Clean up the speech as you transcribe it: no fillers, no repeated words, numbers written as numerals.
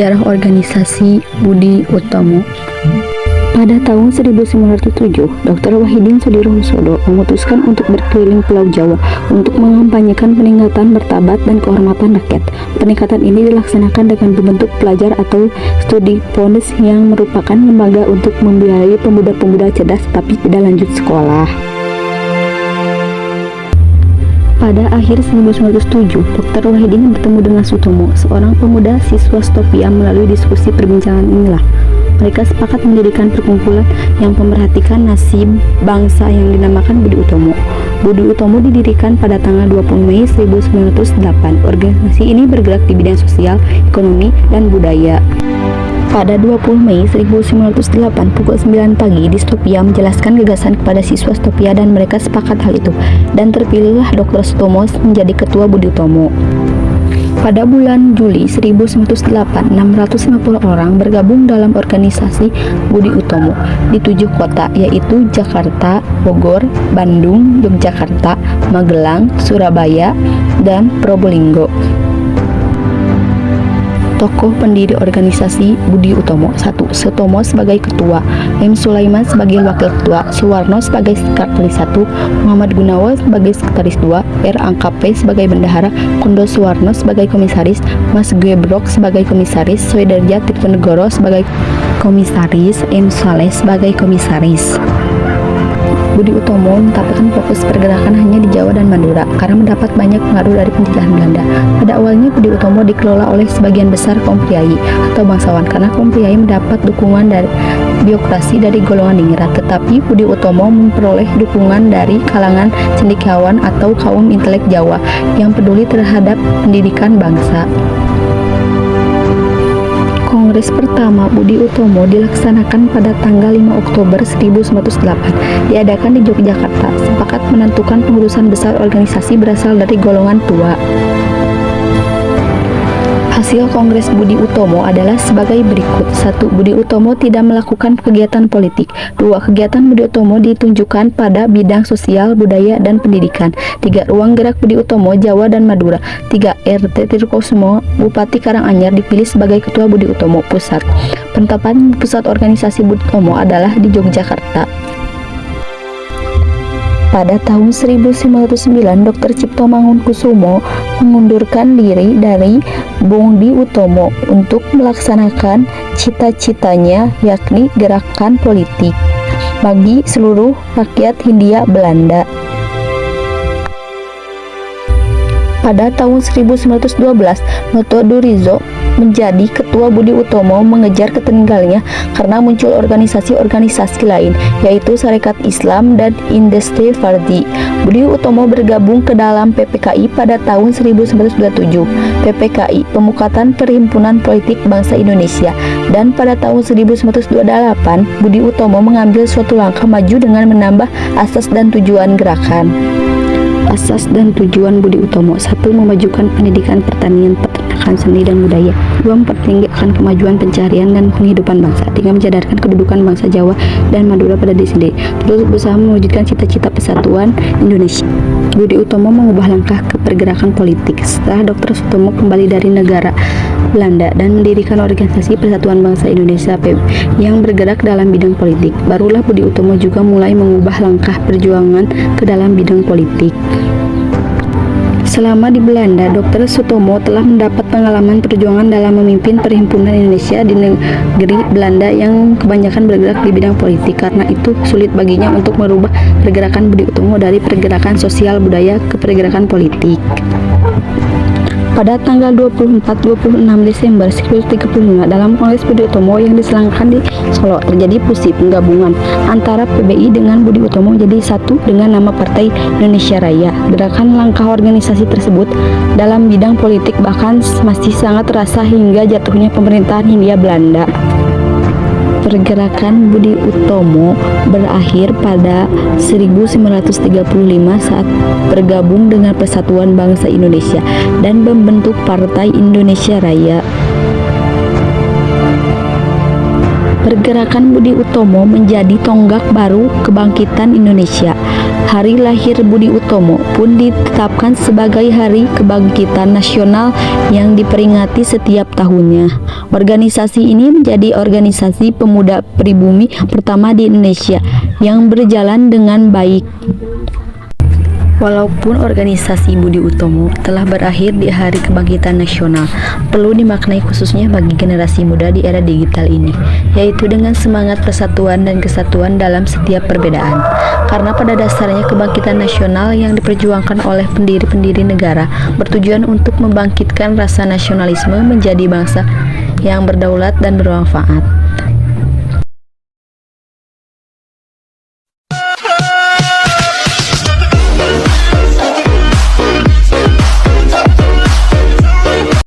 Sejarah organisasi Budi Utomo. Pada tahun 1907, Dr. Wahidin Soedirohoesodo memutuskan untuk berkeliling Pulau Jawa untuk mengampanyekan peningkatan martabat dan kehormatan rakyat. Peningkatan ini dilaksanakan dengan membentuk pelajar atau studi pondus yang merupakan lembaga untuk membiayai pemuda-pemuda cerdas tapi tidak lanjut sekolah. Pada akhir 1907, Dr. Wahidin bertemu dengan Sutomo, seorang pemuda siswa Stopia. Melalui diskusi perbincangan inilah mereka sepakat mendirikan perkumpulan yang memperhatikan nasib bangsa yang dinamakan Budi Utomo. Budi Utomo didirikan pada tanggal 20 Mei 1908. Organisasi ini bergerak di bidang sosial, ekonomi, dan budaya. Pada 20 Mei 1908 pukul 9 pagi di Stopia menjelaskan gagasan kepada siswa Stopia dan mereka sepakat hal itu, dan terpilihlah Dr. Sutomo menjadi ketua Budi Utomo. Pada bulan Juli 1908, 650 orang bergabung dalam organisasi Budi Utomo di 7 kota, yaitu Jakarta, Bogor, Bandung, Yogyakarta, Magelang, Surabaya, dan Probolinggo. Tokoh pendiri organisasi Budi Utomo: 1. Sutomo sebagai ketua, M. Sulaiman sebagai wakil ketua, Suwarno sebagai sekretaris 1, Muhammad Gunawan sebagai sekretaris 2, R. Angkape sebagai bendahara, Kondo Suwarno sebagai komisaris, Mas Gebrok sebagai komisaris, Soedarja Tirtonegoro sebagai komisaris, M. Saleh sebagai komisaris. Budi Utomo menetapkan fokus pergerakan hanya di Jawa dan Madura karena mendapat banyak pengaruh dari penjajahan Belanda. Pada awalnya Budi Utomo dikelola oleh sebagian besar kaum priai atau bangsawan karena kaum priai mendapat dukungan dari birokrasi dari golongan dingrat, tetapi Budi Utomo memperoleh dukungan dari kalangan cendekiawan atau kaum intelek Jawa yang peduli terhadap pendidikan bangsa. Kongres pertama Budi Utomo dilaksanakan pada tanggal 5 Oktober 1908, diadakan di Yogyakarta, sepakat menentukan pengurusan besar organisasi berasal dari golongan tua. Hasil Kongres Budi Utomo adalah sebagai berikut. 1. Budi Utomo tidak melakukan kegiatan politik. 2. Kegiatan Budi Utomo ditunjukkan pada bidang sosial, budaya, dan pendidikan. 3. Ruang gerak Budi Utomo Jawa dan Madura. 3. R.T. Tirtokusuma, Bupati Karanganyar, dipilih sebagai Ketua Budi Utomo Pusat. Penetapan pusat organisasi Budi Utomo adalah di Yogyakarta. Pada tahun 1909, Dr. Cipto Mangunkusumo mengundurkan diri dari Budi Utomo untuk melaksanakan cita-citanya, yakni gerakan politik bagi seluruh rakyat Hindia Belanda. Pada tahun 1912, Noto Durizo menjadi ketua Budi Utomo mengejar ketertinggalannya karena muncul organisasi-organisasi lain, yaitu Sarekat Islam dan Industri Fardi. Budi Utomo bergabung ke dalam PPKI pada tahun 1927. PPKI, Pemufakatan Perhimpunan Politik Bangsa Indonesia, dan pada tahun 1928, Budi Utomo mengambil suatu langkah maju dengan menambah asas dan tujuan gerakan. Asas dan tujuan Budi Utomo: 1. Memajukan pendidikan, pertanian, peternakan, seni, dan budaya. 2. Mempertinggikan kemajuan pencaharian dan penghidupan bangsa. 3. Menjadarkan kedudukan bangsa Jawa dan Madura pada diri sendiri. Terus berusaha mewujudkan cita-cita persatuan Indonesia. Budi Utomo mengubah langkah ke pergerakan politik setelah Dr. Sutomo kembali dari negara Belanda dan mendirikan organisasi Persatuan Bangsa Indonesia (PBI) yang bergerak dalam bidang politik. Barulah Budi Utomo juga mulai mengubah langkah perjuangan ke dalam bidang politik. Selama di Belanda, Dr. Sutomo telah mendapat pengalaman perjuangan dalam memimpin Perhimpunan Indonesia di negeri Belanda yang kebanyakan bergerak di bidang politik. Karena itu, sulit baginya untuk merubah pergerakan Budi Utomo dari pergerakan sosial budaya ke pergerakan politik. Pada tanggal 24-26 Desember 1935, dalam Kongres Budi Utomo yang diselenggarakan di Solo, terjadi fusi penggabungan antara PBI dengan Budi Utomo menjadi satu dengan nama Partai Indonesia Raya. Gerakan langkah organisasi tersebut dalam bidang politik bahkan masih sangat terasa hingga jatuhnya pemerintahan Hindia Belanda. Pergerakan Budi Utomo berakhir pada 1935 saat bergabung dengan Persatuan Bangsa Indonesia dan membentuk Partai Indonesia Raya. Pergerakan Budi Utomo menjadi tonggak baru kebangkitan Indonesia. Hari lahir Budi Utomo pun ditetapkan sebagai Hari Kebangkitan Nasional yang diperingati setiap tahunnya. Organisasi ini menjadi organisasi pemuda pribumi pertama di Indonesia yang berjalan dengan baik. Walaupun organisasi Budi Utomo telah berakhir di Hari Kebangkitan Nasional, perlu dimaknai khususnya bagi generasi muda di era digital ini, yaitu dengan semangat persatuan dan kesatuan dalam setiap perbedaan. Karena pada dasarnya kebangkitan nasional yang diperjuangkan oleh pendiri-pendiri negara bertujuan untuk membangkitkan rasa nasionalisme menjadi bangsa yang berdaulat dan bermanfaat.